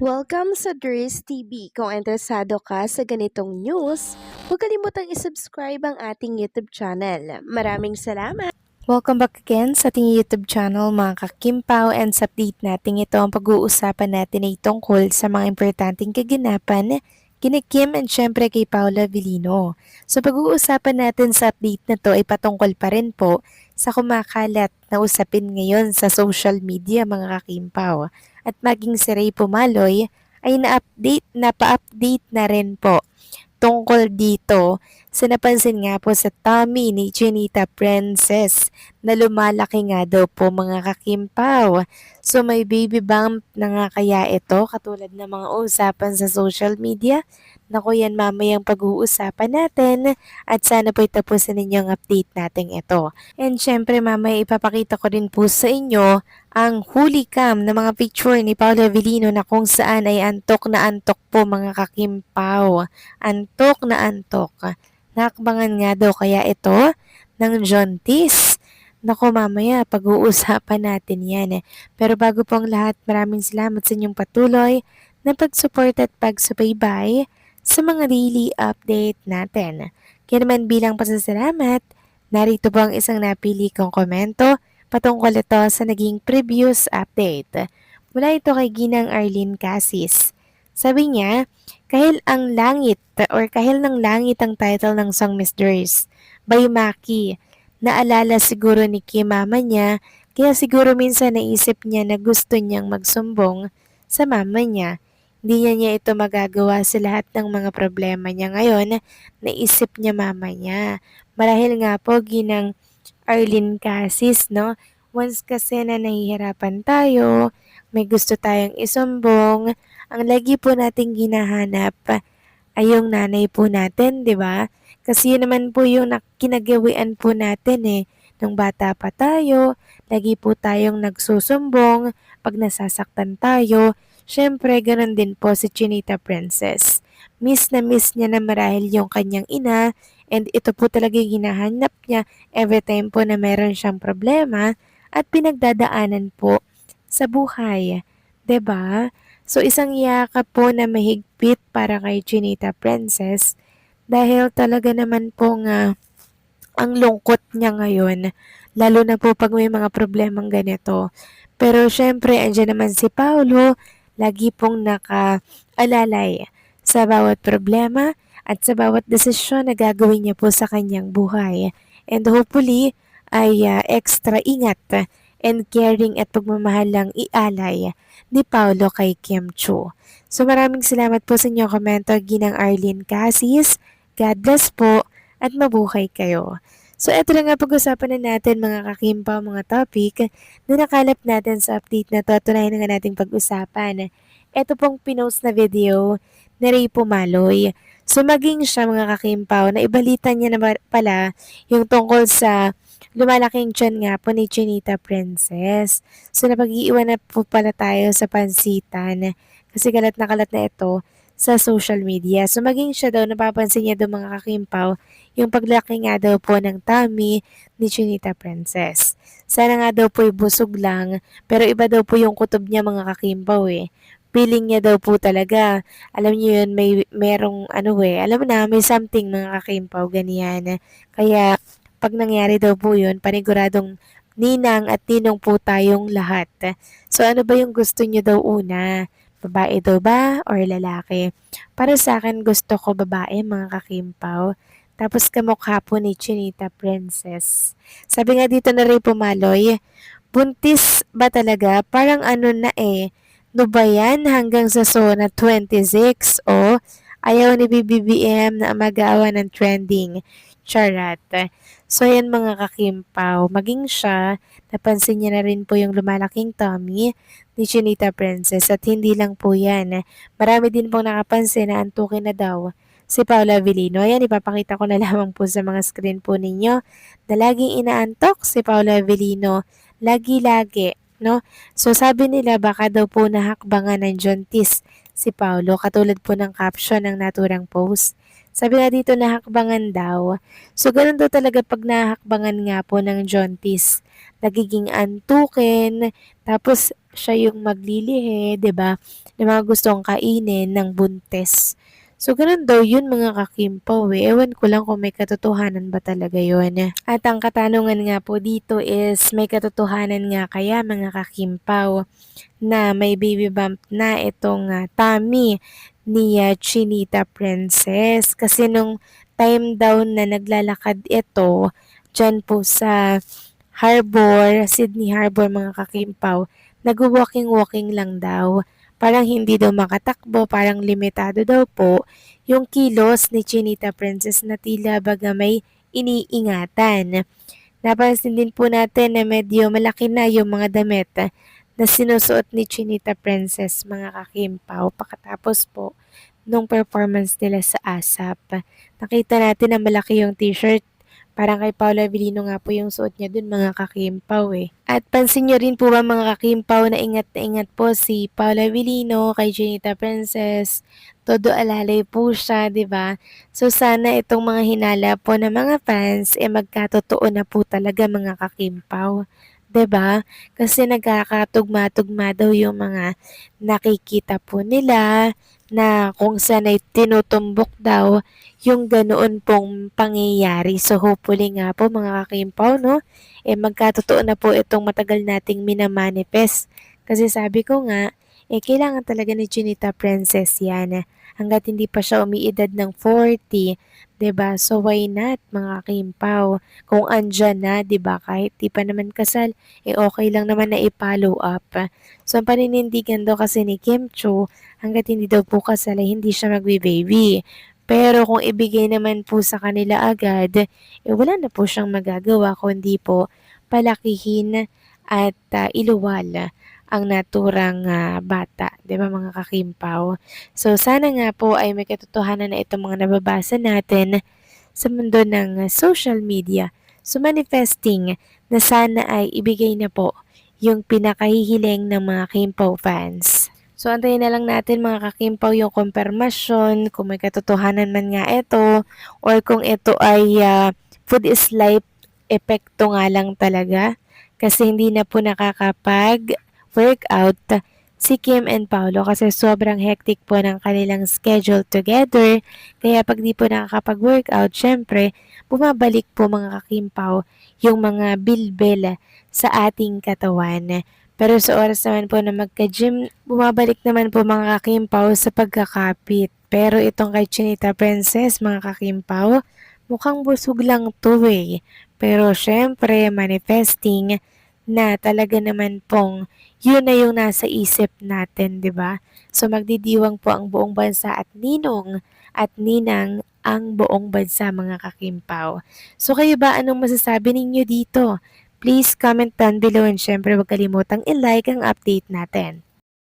Welcome sa Dries TV. Kung interesado ka sa ganitong news, huwag kalimutang isubscribe ang ating YouTube channel. Maraming salamat! Welcome back again sa ating YouTube channel mga kakimpaw, and sa update natin ito ang pag-uusapan natin ay tungkol sa mga importanteng kaganapan kina Kim and syempre kay Paula Avellino. So pag-uusapan natin sa update na to ay patungkol pa rin po sa kumakalat na usapin ngayon sa social media mga kakimpaw. At maging si Ray Pumaloy ay napa-update na rin po tungkol dito sa napansin nga po sa tummy ni Chinita Princess na lumalaki nga daw po mga kakimpaw. So may baby bump na nga kaya ito katulad ng mga usapan sa social media? Naku, yan mamayang pag-uusapan natin at sana po itapusin ninyo ang update natin ito. And syempre mamaya ipapakita ko rin po sa inyo ang huli cam ng mga picture ni Paula Avellino na kung saan ay antok na antok po mga kakimpaw. Antok na antok. Nakakbangan nga daw kaya ito ng Jontis. Naku, mamaya pag-uusapan natin yan. Pero bago po ang lahat, maraming salamat sa inyong patuloy na pag-support at pag-subaybay sa mga daily update natin. Kaya naman bilang pasasalamat, narito po ang isang napili kong komento patungkol ito sa naging previous update. Mula ito kay Ginang Arlene Casis. Sabi niya, kahil ang langit or kahil ng langit ang title ng song Miss Durs by Maki. Naalala siguro ni Kim mama niya, kaya siguro minsan naisip niya na gusto niyang magsumbong sa mama niya. Hindi niya ito magagawa sa lahat ng mga problema niya ngayon, naisip niya mama niya. Marahil nga po ginang Arlene Casis, no? Once kasi na nahihirapan tayo, may gusto tayong isumbong, ang lagi po nating hinahanap ay yung nanay po natin, di ba? Kasi yun naman po yung kinagawian po natin Nung bata pa tayo, lagi po tayong nagsusumbong pag nasasaktan tayo. Syempre, ganun din po si Chinita Princess. Miss na miss niya na marahil yung kanyang ina, and ito po talaga yung hinahanap niya every time po na meron siyang problema at pinagdadaanan po sa buhay. 'Di ba? So isang yakap po na mahigpit para kay Chinita Princess dahil talaga naman po nga ang lungkot niya ngayon, lalo na po pag may mga problemang ganito. Pero syempre, andyan naman si Paulo, lagi pong nakaalalay sa bawat problema at sa bawat desisyon na gagawin niya po sa kanyang buhay. And hopefully, ay extra ingat and caring at pagmamahal lang ialay ni Paulo kay Kim Chu. So maraming salamat po sa inyong komento, Ginang Arlene Casis. God bless po at mabuhay kayo. So eto na nga pag-usapan na natin mga kakimpa, mga topic na nakalap natin sa update na to. Tunayan na nga nating pag-usapan. Ito pong pinost na video ni Ray Pumaloy. So maging siya mga kakimpaw na ibalita niya na pala yung tungkol sa lumalaking tiyan nga po ni Chinita Princess. So napag-iiwan na po pala tayo sa pansitan kasi kalat na ito sa social media. So maging siya daw, napapansin niya daw mga kakimpaw, yung paglaki nga daw po ng tummy ni Chinita Princess. Sana nga daw po busog lang, pero iba daw po yung kutob niya mga kakimpaw Feeling niya daw po talaga, alam niyo yun, merong alam mo na, may something mga kakimpaw, ganyan. Kaya pag nangyari daw po yun, paniguradong ninang at ninong po tayong lahat. So ano ba yung gusto niyo daw una? Babae daw ba or lalaki? Para sa akin gusto ko babae mga kakimpaw. Tapos kamukha po ni Chinita Princess. Sabi nga dito na Ray Pumaloy, buntis ba talaga? Parang ano na no ba yan hanggang sa zona 26 o ayaw ni BBBM na mag-aawa ng trending? Charat. So yan mga kakimpaw, maging siya, napansin niya na rin po yung lumalaking tummy ni Chinita Princess at hindi lang po yan. Marami din pong nakapansin na antukin na daw si Paula Avellino. Ayan, ipapakita ko na lamang po sa mga screen po ninyo na laging inaantok si Paula Avellino. Lagi-lagi, no? So sabi nila baka daw po nahakbangan ng Jontis si Paulo katulad po ng caption ng naturang post. Sabi nga dito nahakbangan daw. So ganun daw talaga pag nahakbangan nga po ng Jontis. nagiging antukin, tapos siya yung maglilihi, 'di ba? Na mga gustong kainin ng buntis. So, ganun daw yun mga kakimpaw eh. Ewan ko lang kung may katotohanan ba talaga yun. At ang katanungan nga po dito is, may katotohanan nga kaya mga kakimpaw na may baby bump na itong tummy ni Chinita Princess. Kasi nung time daw na naglalakad ito, dyan po sa Harbor, Sydney Harbor mga kakimpaw, nag-walking-walking lang daw. Parang hindi daw makatakbo, parang limitado daw po yung kilos ni Chinita Princess na tila baga may iniingatan. Napansin din po natin na medyo malaki na yung mga damit na sinusuot ni Chinita Princess mga kakimpaw pagkatapos po nung performance nila sa ASAP. Nakita natin na malaki yung t-shirt. Parang kay Paula Avellino nga po yung suot niya dun mga kakimpaw eh. At pansin niyo rin po ba mga kakimpaw na ingat po si Paula Avellino kay Chinita Princess. Todo alalay po siya, di ba? So sana itong mga hinala po ng mga fans magkatotoo na po talaga mga kakimpaw. 'Di ba? Kasi nagkakatugma-tugma daw yung mga nakikita po nila na kung saan ay tinutumbok daw yung ganoon pong pangyayari. So hopefully nga po mga kakimpaw, no? Magkatotoo na po itong matagal nating minamanifest. Kasi sabi ko nga, kailangan talaga ni Chinita Princess yan. Hanggat hindi pa siya umiidad ng 40, 'di ba? So why not mga kakimpaw? Kung andyan na, 'di ba? Kahit di pa naman kasal, okay lang naman na i-follow up. So ang paninindigan daw kasi ni Kim Cho, hanggat hindi daw po kasal ay hindi siya magbe-baby. Pero kung ibigay naman po sa kanila agad, wala na po siyang magagawa kundi po palakihin at iluwal ang naturang bata, 'di ba mga kakimpaw? So sana nga po ay may katotohanan na itong mga nababasa natin sa mundo ng social media. So manifesting na sana ay ibigay na po yung pinakahihiling ng mga Kimpaw fans. So antayin na lang natin mga kakimpaw yung konfirmasyon kung may katotohanan man nga ito or kung ito ay food is life epekto nga lang talaga kasi hindi na po nakakapag-workout si Kim and Paolo kasi sobrang hectic po ng kanilang schedule together. Kaya pag di po nakakapag-workout, syempre, bumabalik po mga kakimpaw yung mga bilbil sa ating katawan. Pero sa oras naman po na magka-gym, bumabalik naman po mga kakimpaw sa pagkakapit. Pero itong kay Chinita Princess, mga kakimpaw, mukhang busog lang to eh. Pero syempre, manifesting na talaga naman pong yun na yung nasa isip natin, 'di ba? So magdidiwang po ang buong bansa at ninong at ninang ang buong bansa mga kakimpaw. So kayo ba anong masasabi ninyo dito? Please comment down below and syempre huwag kalimutang i-like ang update natin.